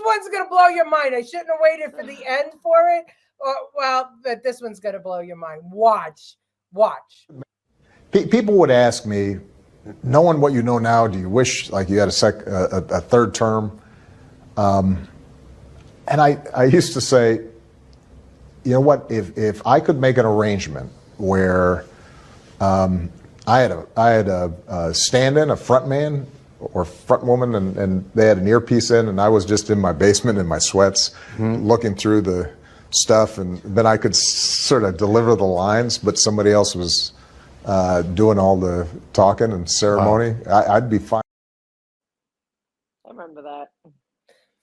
one's going to blow your mind. I shouldn't have waited for the end for it. Well, but this one's going to blow your mind. Watch. People would ask me, knowing what you know now, do you wish like you had a third term? And I used to say, you know what? If I could make an arrangement where I had a stand-in, a front man or front woman, and they had an earpiece in, and I was just in my basement in my sweats, looking through the stuff, and then I could sort of deliver the lines, but somebody else was doing all the talking and ceremony. Wow. I'd be fine. I remember that.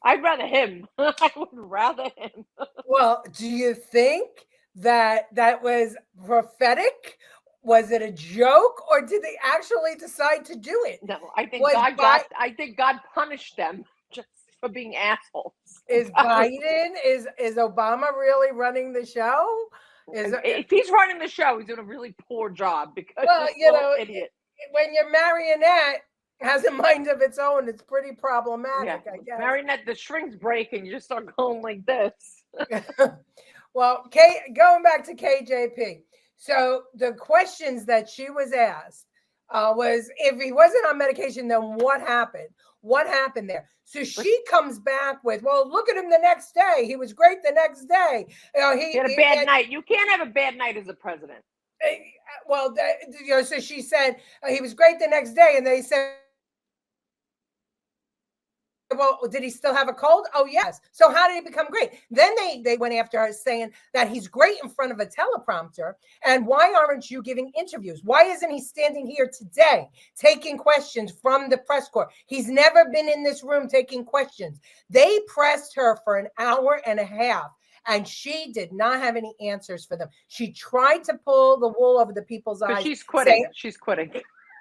I'd rather him. I would rather him. Well, do you think that was prophetic? Was it a joke, or did they actually decide to do it? No, I think I think God punished them just for being assholes. Is Biden, is Obama really running the show? If he's running the show, he's doing a really poor job because idiot. When your marionette has a mind of its own, it's pretty problematic, I guess. Marionette, the strings break and you just start going like this. Well, going back to KJP. So the questions that she was asked was, if he wasn't on medication, then what happened? What happened there? So she comes back with, well, look at him the next day. He was great the next day. He had a bad night. You can't have a bad night as a president. Well, so she said he was great the next day, and they said, well, did he still have a cold? Oh, yes. So how did he become great? Then they went after her saying that he's great in front of a teleprompter. And why aren't you giving interviews? Why isn't he standing here today taking questions from the press corps? He's never been in this room taking questions. They pressed her for an hour and a half, and she did not have any answers for them. She tried to pull the wool over the people's eyes. She's quitting. She's quitting.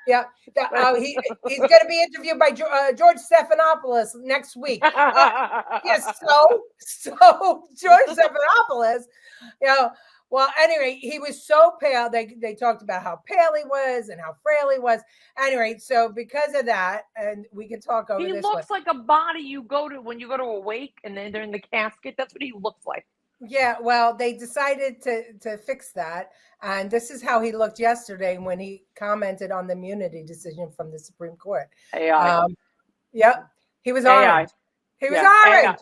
Yeah, he's going to be interviewed by George Stephanopoulos next week. Yes, so George Stephanopoulos, well, anyway, he was so pale. They talked about how pale he was and how frail he was. Anyway, so because of that, and we can talk over this. He looks like a body you go to when you go to a wake and then they're in the casket. That's what he looks like. Yeah, well, they decided to fix that. And this is how he looked yesterday when he commented on the immunity decision from the Supreme Court. AI. Yep. He was AI. orange. He was orange.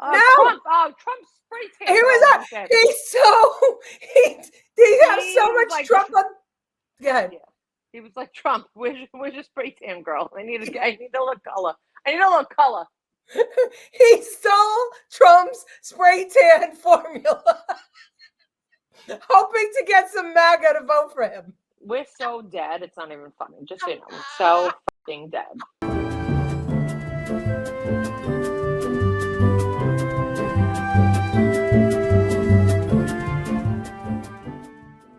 No. Trump's spray tan. He was he have so much like Trump on. Go ahead. Yeah. He was like, Trump, where's your spray tan, girl? I need a little color. I need a little color. He stole Trump's spray tan formula, hoping to get some MAGA to vote for him. We're so dead, it's not even funny. Just so you know, we're so fucking dead.